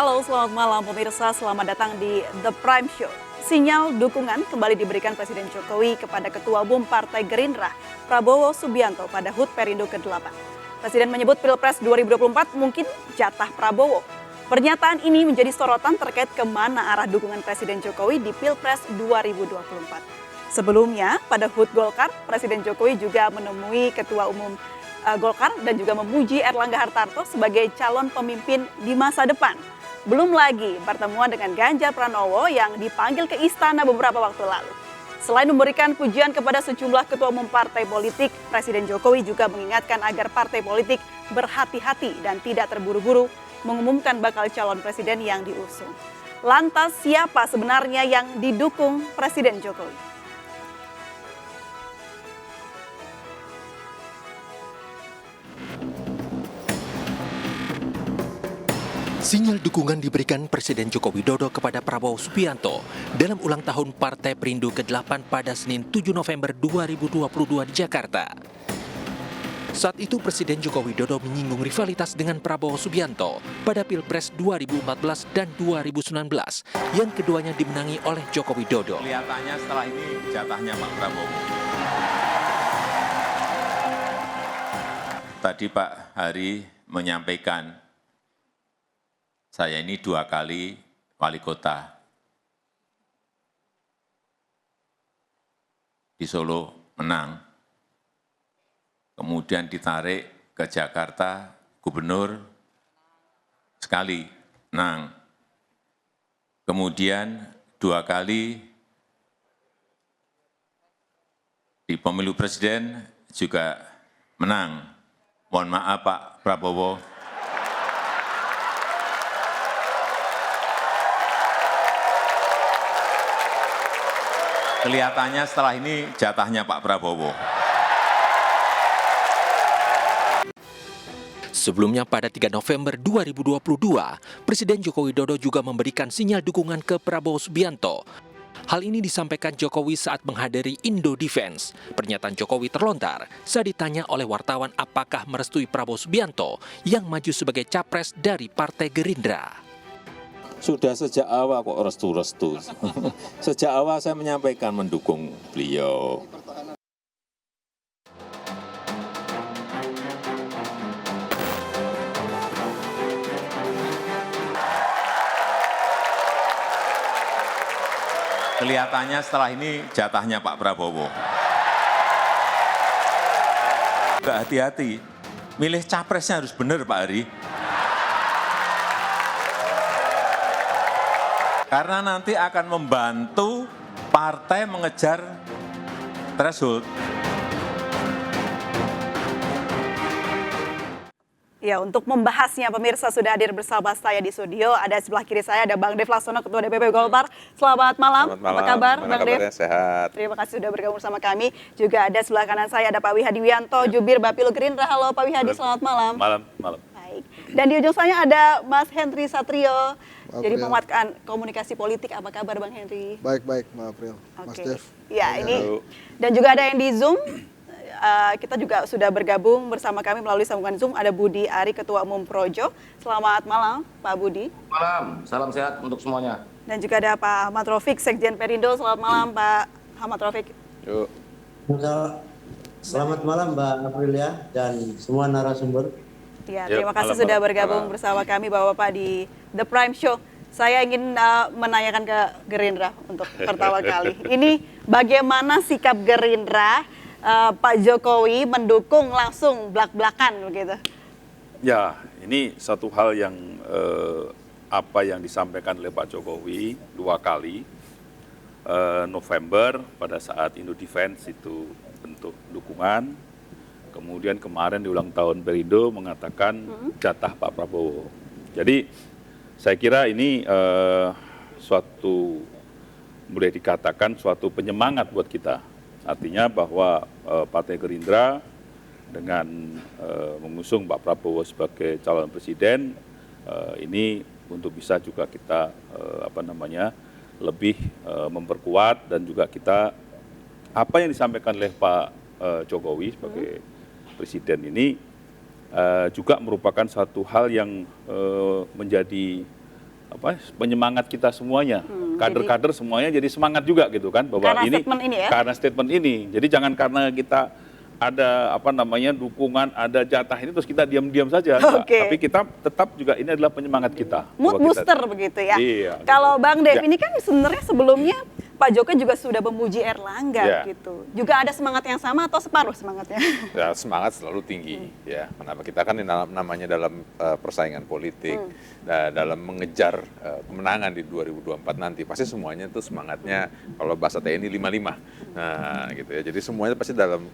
Halo, selamat malam pemirsa. Selamat datang di The Prime Show. Sinyal dukungan kembali diberikan Presiden Jokowi kepada Ketua Umum Partai Gerindra, Prabowo Subianto pada HUT Perindo ke-8. Presiden menyebut Pilpres 2024 mungkin jatah Prabowo. Pernyataan ini menjadi sorotan terkait kemana arah dukungan Presiden Jokowi di Pilpres 2024. Sebelumnya, pada HUT Golkar, Presiden Jokowi juga menemui Ketua Umum Golkar dan juga memuji Erlangga Hartarto sebagai calon pemimpin di masa depan. Belum lagi pertemuan dengan Ganjar Pranowo yang dipanggil ke istana beberapa waktu lalu. Selain memberikan pujian kepada sejumlah ketua umum partai politik, Presiden Jokowi juga mengingatkan agar partai politik berhati-hati dan tidak terburu-buru mengumumkan bakal calon presiden yang diusung. Lantas siapa sebenarnya yang didukung Presiden Jokowi? Sinyal dukungan diberikan Presiden Joko Widodo kepada Prabowo Subianto dalam ulang tahun Partai Perindo ke-8 pada Senin 7 November 2022 di Jakarta. Saat itu Presiden Joko Widodo menyinggung rivalitas dengan Prabowo Subianto pada Pilpres 2014 dan 2019 yang keduanya dimenangi oleh Joko Widodo. Kelihatannya setelah ini jatahnya Pak Prabowo. Tadi Pak Hari menyampaikan, saya ini 2 kali wali kota. Di Solo menang. Kemudian ditarik ke Jakarta, gubernur sekali menang. Kemudian 2 kali di pemilu presiden juga menang. Mohon maaf Pak Prabowo. Kelihatannya setelah ini jatahnya Pak Prabowo. Sebelumnya pada 3 November 2022, Presiden Joko Widodo juga memberikan sinyal dukungan ke Prabowo Subianto. Hal ini disampaikan Jokowi saat menghadiri Indo Defense. Pernyataan Jokowi terlontar saat ditanya oleh wartawan apakah merestui Prabowo Subianto yang maju sebagai capres dari Partai Gerindra. Sudah sejak awal kok restu-restu. Sejak awal saya menyampaikan mendukung beliau. Kelihatannya setelah ini jatahnya Pak Prabowo. Enggak hati-hati, milih capresnya harus benar Pak Hari. Karena nanti akan membantu partai mengejar threshold. Ya, untuk membahasnya pemirsa sudah hadir bersama saya di studio. Ada sebelah kiri saya ada Bang Dev Laksono, Ketua DPP Golkar. Selamat malam. Selamat malam. Apa kabar Bang Dev? Sehat. Terima kasih sudah bergabung bersama kami. Juga ada sebelah kanan saya ada Pak Wihadi Wianto, Jubir Bapil Gerindra. Halo Pak Wihadi, selamat malam. Malam. Baik. Dan di ujung saya ada Mas Henry Satrio. Jadi pengamat komunikasi politik. Apa kabar Bang Henry? Baik, Mbak April. Mas Dev. Ya, ini dan juga ada yang di Zoom. Kita juga sudah bergabung bersama kami melalui sambungan Zoom. Ada Budi Ari, Ketua Umum Projo. Selamat malam, Pak Budi. Malam, salam sehat untuk semuanya. Dan juga ada Pak Ahmad Raufik, Sekjen Perindo. Selamat malam, Pak Ahmad Raufik. Yuk. Selamat malam Mbak Aprilia dan semua narasumber. Ya, terima kasih sudah bergabung bersama kami Bapak-Bapak di The Prime Show. Saya ingin menanyakan ke Gerindra untuk pertama kali. Ini bagaimana sikap Gerindra Pak Jokowi mendukung langsung blak-blakan begitu? Ya, ini satu hal yang apa yang disampaikan oleh Pak Jokowi 2 kali. November pada saat Indo Defense itu bentuk dukungan. Kemudian kemarin di ulang tahun Perindo mengatakan jatah Pak Prabowo. Jadi saya kira ini suatu boleh dikatakan suatu penyemangat buat kita. Artinya bahwa Partai Gerindra dengan mengusung Pak Prabowo sebagai calon presiden ini untuk bisa juga kita lebih memperkuat dan juga kita apa yang disampaikan oleh Pak Jokowi sebagai presiden ini juga merupakan satu hal yang menjadi penyemangat kita semuanya, jadi- kader-kader semuanya jadi semangat juga gitu kan, bahwa Karena statement ini ya? karena statement ini. Jadi jangan karena kita ada dukungan, ada jatah ini terus kita diam-diam saja. Enggak. Oke. Tapi kita tetap juga ini adalah penyemangat kita. Mood Bahwa kita- booster begitu ya. Iya, Kalau gitu. Bang Dev Ya. ini kan sebenarnya sebelumnya Pak Jokowi juga sudah memuji Erlangga Ya. gitu. Juga ada semangat yang sama atau separuh semangatnya? Ya, semangat selalu tinggi ya. Kenapa kita kan namanya dalam persaingan politik, dalam mengejar kemenangan di 2024 nanti pasti semuanya itu semangatnya kalau bahasa TNI 55. Nah, gitu ya. Jadi semuanya pasti dalam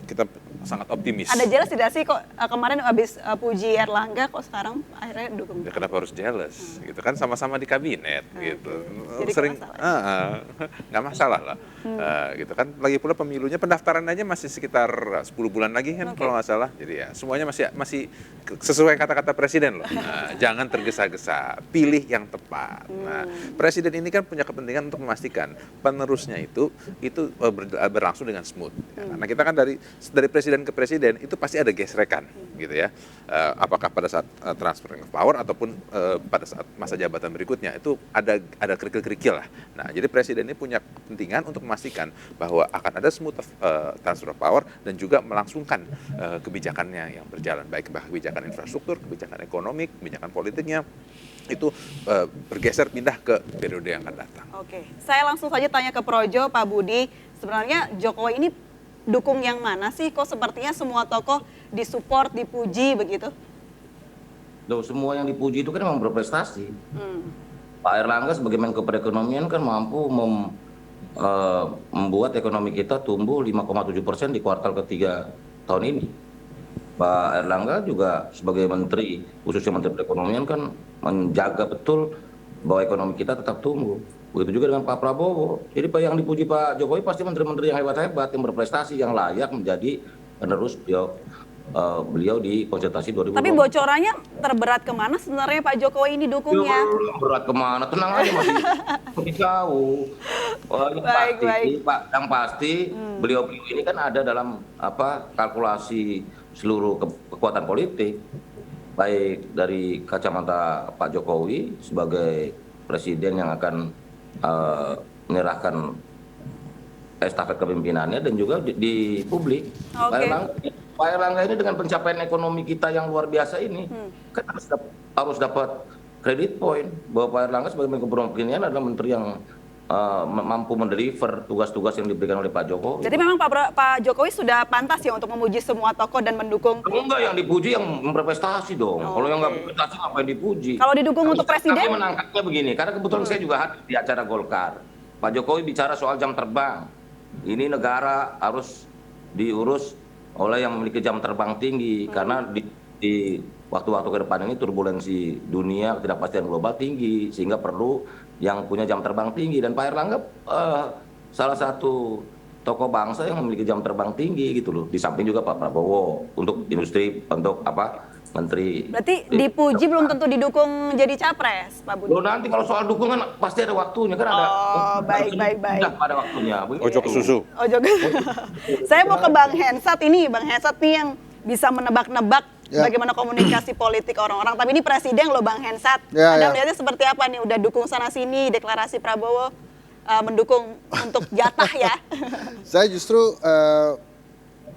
kita sangat optimis. Ada jelas tidak sih kok kemarin habis puji Erlangga kok sekarang akhirnya dukung? Ya, kenapa harus jealous? Gitu kan sama-sama di kabinet gitu. Jadi Sering nggak masalah nggak masalah lah. Gitu kan. Lagi pula pemilunya pendaftaran aja masih sekitar 10 bulan lagi kan kalau nggak salah. Jadi ya semuanya masih sesuai kata-kata presiden loh. Nah, jangan tergesa-gesa, pilih yang tepat. Nah, presiden ini kan punya kepentingan untuk memastikan penerusnya itu berlangsung dengan smooth. Karena kita kan dari presiden ke presiden itu pasti ada gesrekan gitu ya. Apakah pada saat transferring of power ataupun pada saat masa jabatan berikutnya itu ada kerikil-kerikil lah. Nah, jadi presiden ini punya kepentingan untuk memastikan bahwa akan ada smooth transfer of power dan juga melangsungkan kebijakannya yang berjalan, baik kebijakan infrastruktur, kebijakan ekonomi, kebijakan politiknya itu bergeser pindah ke periode yang akan datang. Oke, saya langsung saja tanya ke Projo, Pak Budi. Sebenarnya Jokowi ini dukung yang mana sih? Kok sepertinya semua tokoh disupport, dipuji begitu? Loh, semua yang dipuji itu kan memang berprestasi. Pak Erlangga sebagai Menko Perekonomian kan mampu membuat ekonomi kita tumbuh 5,7% di kuartal ketiga tahun ini. Pak Erlangga juga sebagai menteri, khususnya Menteri Perekonomian kan menjaga betul bahwa ekonomi kita tetap tumbuh. Begitu juga dengan Pak Prabowo. Jadi yang dipuji Pak Jokowi pasti menteri-menteri yang hebat-hebat, yang berprestasi, yang layak menjadi penerus beliau di konsultasi 2020. Tapi bocorannya terberat kemana sebenarnya Pak Jokowi ini dukungnya? Berat kemana? Tenang aja, masih jauh. Ini Baik, pasti, baik. Pak, yang pasti beliau ini kan ada dalam kalkulasi seluruh kekuatan politik, baik dari kacamata Pak Jokowi sebagai presiden yang akan menyerahkan estafet kepemimpinannya dan juga di publik. Oke. Pak Erlangga ini dengan pencapaian ekonomi kita yang luar biasa ini kan harus dapat credit point bahwa Pak Erlangga sebagai Menko Perekonomian adalah menteri yang mampu mendeliver tugas-tugas yang diberikan oleh Pak Jokowi. Jadi memang Pak Jokowi sudah pantas ya untuk memuji semua tokoh dan mendukung. Enggak, yang dipuji yang berprestasi dong. Oh, kalau yang nggak oke. berprestasi ngapain dipuji? Kalau didukung untuk presiden? Kami menangkapnya begini, karena kebetulan saya juga hadir di acara Golkar. Pak Jokowi bicara soal jam terbang. Ini negara harus diurus oleh yang memiliki jam terbang tinggi, karena di waktu-waktu ke depan ini turbulensi dunia, ketidakpastian global tinggi, sehingga perlu yang punya jam terbang tinggi. Dan Pak Erlangga salah satu tokoh bangsa yang memiliki jam terbang tinggi gitu loh. Di samping juga Pak Prabowo untuk industri, untuk menteri. Berarti dipuji belum tentu didukung jadi capres, Pak Budi? Loh, nanti kalau soal dukungan pasti ada waktunya kan ada. Oh, baik. Sudah pada waktunya. Ojo ke susu. Oh, juga. Saya mau ke Bang Hensat ini. Bang Hensat nih yang bisa menebak-nebak Ya. bagaimana komunikasi politik orang-orang. Tapi ini presiden loh Bang Hensat. Ya, Anda ya. melihatnya seperti apa nih? Udah dukung sana-sini, deklarasi Prabowo mendukung untuk jatah ya. Saya justru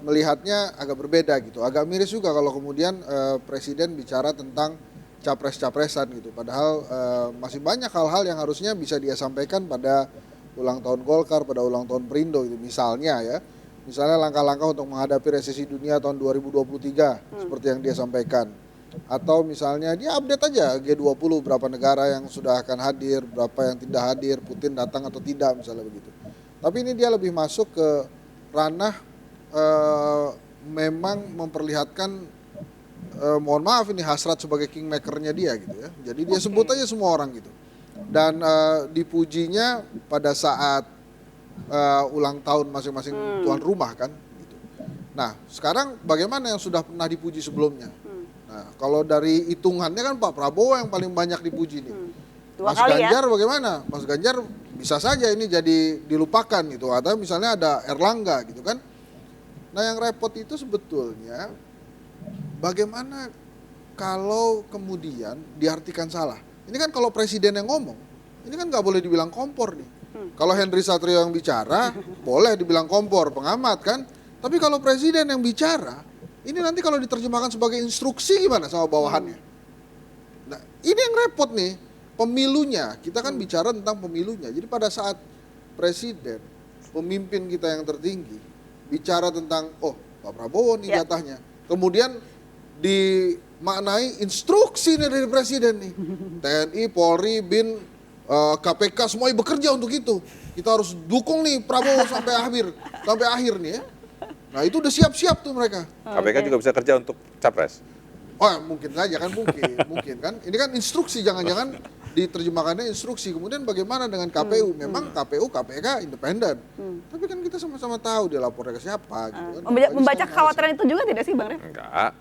melihatnya agak berbeda gitu. Agak miris juga kalau kemudian presiden bicara tentang capres-capresan gitu. Padahal masih banyak hal-hal yang harusnya bisa dia sampaikan pada ulang tahun Golkar, pada ulang tahun Perindo gitu. Misalnya langkah-langkah untuk menghadapi resesi dunia tahun 2023 seperti yang dia sampaikan. Atau misalnya dia update aja G20 berapa negara yang sudah akan hadir, berapa yang tidak hadir, Putin datang atau tidak misalnya begitu. Tapi ini dia lebih masuk ke ranah memang memperlihatkan mohon maaf ini hasrat sebagai kingmakernya dia gitu ya. Jadi dia sebut aja semua orang gitu. Dan dipujinya pada saat ulang tahun masing-masing tuan rumah kan gitu. Nah, sekarang bagaimana yang sudah pernah dipuji sebelumnya? Nah, kalau dari hitungannya kan Pak Prabowo yang paling banyak dipuji nih. Dua Mas kali ya. Ganjar bagaimana? Mas Ganjar bisa saja ini jadi dilupakan gitu. Atau misalnya ada Erlangga gitu kan. Nah, yang repot itu sebetulnya bagaimana kalau kemudian diartikan salah. Ini kan kalau presiden yang ngomong, ini kan nggak boleh dibilang kompor nih. Kalau Henry Satrio yang bicara, boleh dibilang kompor, pengamat kan. Tapi kalau presiden yang bicara, ini nanti kalau diterjemahkan sebagai instruksi gimana sama bawahannya? Nah, ini yang repot nih, pemilunya. Kita kan bicara tentang pemilunya. Jadi pada saat presiden, pemimpin kita yang tertinggi, bicara tentang, oh Pak Prabowo nih jatahnya. Kemudian dimaknai instruksi nih dari presiden nih. TNI, Polri, BIN, KPK semuanya bekerja untuk itu. Kita harus dukung nih Prabowo sampai akhir nih ya. Nah itu udah siap-siap tuh mereka. KPK juga bisa kerja untuk capres. Oh mungkin saja kan, mungkin kan. Ini kan instruksi, jangan-jangan diterjemahkannya instruksi. Kemudian bagaimana dengan KPU? Memang KPU, KPK independen. Tapi kan kita sama-sama tahu dia lapornya ke siapa gitu kan. Membaca kekhawatiran itu juga tidak sih Bang Ref? Enggak.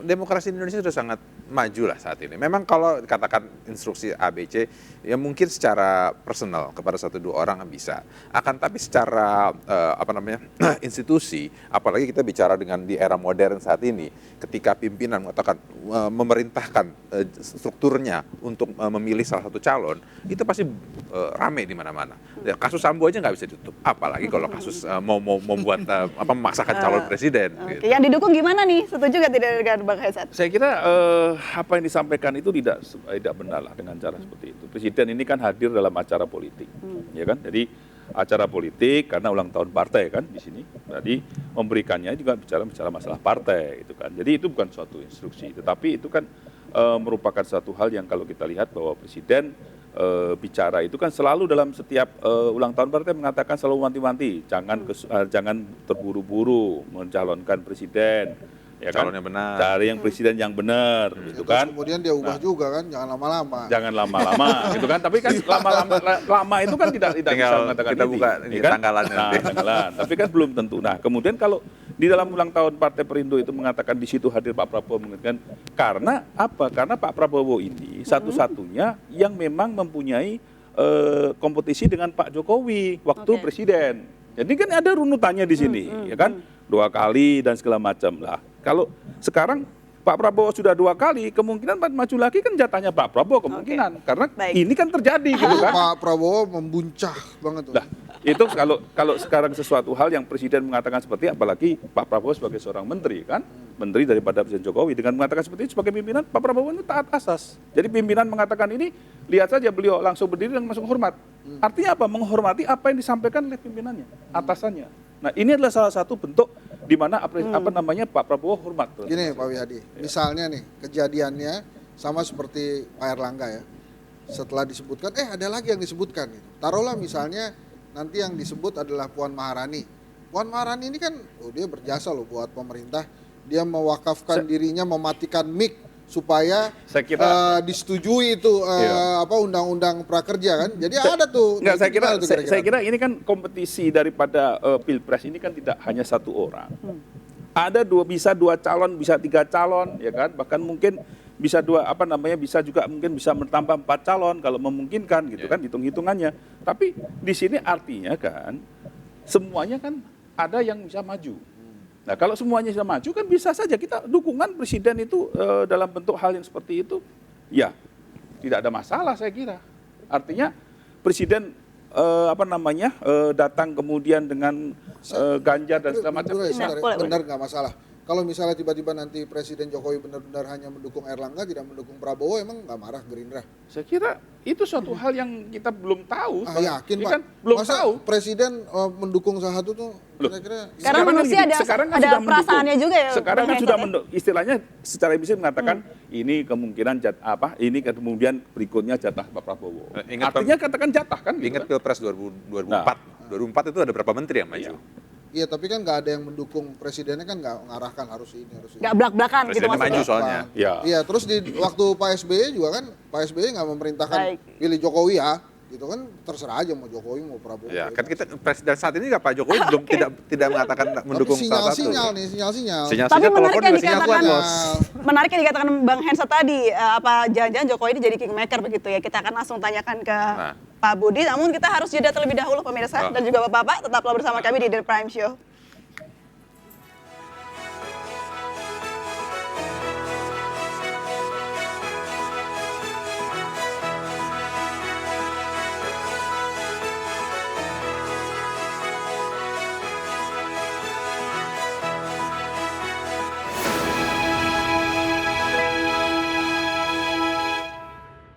Demokrasi di Indonesia sudah sangat maju lah saat ini. Memang kalau katakan instruksi ABC, ya mungkin secara personal kepada 1-2 orang bisa. Akan tapi secara institusi, apalagi kita bicara dengan di era modern saat ini, ketika pimpinan mengatakan memerintahkan strukturnya untuk memilih salah satu calon, itu pasti rame di mana-mana. Ya, kasus Sambo aja nggak bisa ditutup, apalagi kalau kasus mau membuat memaksakan calon presiden. Gitu. Yang didukung gimana nih? Setuju nggak tidak dengan Bang Hensat? Saya kira apa yang disampaikan itu tidak benar lah dengan cara seperti itu. Presiden ini kan hadir dalam acara politik, ya kan? Jadi acara politik karena ulang tahun partai kan di sini. Jadi memberikannya juga bicara masalah partai itu kan. Jadi itu bukan suatu instruksi, tetapi itu kan merupakan satu hal yang kalau kita lihat bahwa presiden bicara itu kan selalu dalam setiap ulang tahun partai mengatakan selalu wanti-wanti, jangan terburu-buru mencalonkan presiden. Ya calon kan? yang benar. Cari yang presiden yang benar, gitu kan. Kemudian dia ubah juga kan, jangan lama-lama. Jangan lama-lama, gitu kan. Tapi kan lama itu kan tidak bisa mengatakan kita buka ini kan? tanggalan nanti. Tanggalan. Tapi kan belum tentu. Nah, kemudian kalau di dalam ulang tahun Partai Perindo itu mengatakan di situ hadir Pak Prabowo, mengatakan karena apa? Karena Pak Prabowo ini satu-satunya yang memang mempunyai kompetisi dengan Pak Jokowi waktu presiden. Jadi kan ada runutannya di sini, ya kan? 2 kali dan segala macam lah. Kalau sekarang Pak Prabowo sudah 2 kali, kemungkinan maju lagi kan jatahnya Pak Prabowo kemungkinan. Karena ini kan terjadi gitu kan. Pak Prabowo membuncah banget tuh. Nah, itu kalau sekarang sesuatu hal yang presiden mengatakan seperti, apalagi Pak Prabowo sebagai seorang menteri kan, menteri daripada Presiden Jokowi, dengan mengatakan seperti itu sebagai pimpinan, Pak Prabowo itu taat asas. Jadi pimpinan mengatakan ini, lihat saja beliau langsung berdiri dan langsung hormat. Artinya apa? Menghormati apa yang disampaikan oleh pimpinannya, atasannya. Nah, ini adalah salah satu bentuk di mana Pak Prabowo hormat. Gini Pak Wihadi, misalnya nih kejadiannya sama seperti Pak Erlangga ya. Setelah disebutkan, ada lagi yang disebutkan gitu. Taruhlah misalnya nanti yang disebut adalah Puan Maharani. Puan Maharani ini kan, dia berjasa loh buat pemerintah. Dia mewakafkan dirinya, mematikan mic supaya disetujui itu undang-undang prakerja kan. Jadi ada tuh. Enggak, saya kira ini kan kompetisi daripada Pilpres ini kan tidak hanya 1 orang. Ada bisa 2 calon, bisa 3 calon, ya kan? Bahkan mungkin bisa bisa juga mungkin bisa bertambah 4 calon kalau memungkinkan gitu kan, hitung-hitungannya. Tapi di sini artinya kan semuanya kan ada yang bisa maju. Nah, kalau semuanya bisa maju kan bisa saja kita dukungan presiden itu dalam bentuk hal yang seperti itu, ya tidak ada masalah saya kira. Artinya presiden datang kemudian dengan Ganjar dan segala macam. Benar nggak masalah. Kalau misalnya tiba-tiba nanti Presiden Jokowi benar-benar hanya mendukung Erlangga, tidak mendukung Prabowo, emang nggak marah Gerindra? Saya kira itu suatu hal yang kita belum tahu. Yakin Pak? Kan belum Masa tahu. Presiden mendukung salah satu tuh, kira-kira... Karena manusia ada perasaannya juga ya. Sekarang kan sudah istilahnya secara bisnis mengatakan ini kemungkinan ini kemudian berikutnya jatah Pak Prabowo. Artinya katakan jatah kan? Ingat Pilpres 2004. 2004 itu ada berapa menteri yang maju? Iya, tapi kan nggak ada yang mendukung presidennya, kan nggak ngarahkan harus ini, harus ini. Nggak belak-belakan gitu maksudnya. Maju soalnya. Iya, terus di waktu Pak SBY juga kan, Pak SBY nggak memerintahkan pilih Jokowi ya, gitu kan, terserah aja mau Jokowi mau Prabowo. Ya, kan kita presiden saat ini Pak Jokowi belum tidak mengatakan mendukung salah satu. Sinyal-sinyal. Tapi menarik yang dikatakan Bang Hensat tadi, jangan-jangan Jokowi ini jadi kingmaker begitu ya. Kita akan langsung tanyakan ke Pak Budi, namun kita harus jeda terlebih dahulu pemirsa dan juga Bapak-bapak, tetaplah bersama kami di The Prime Show.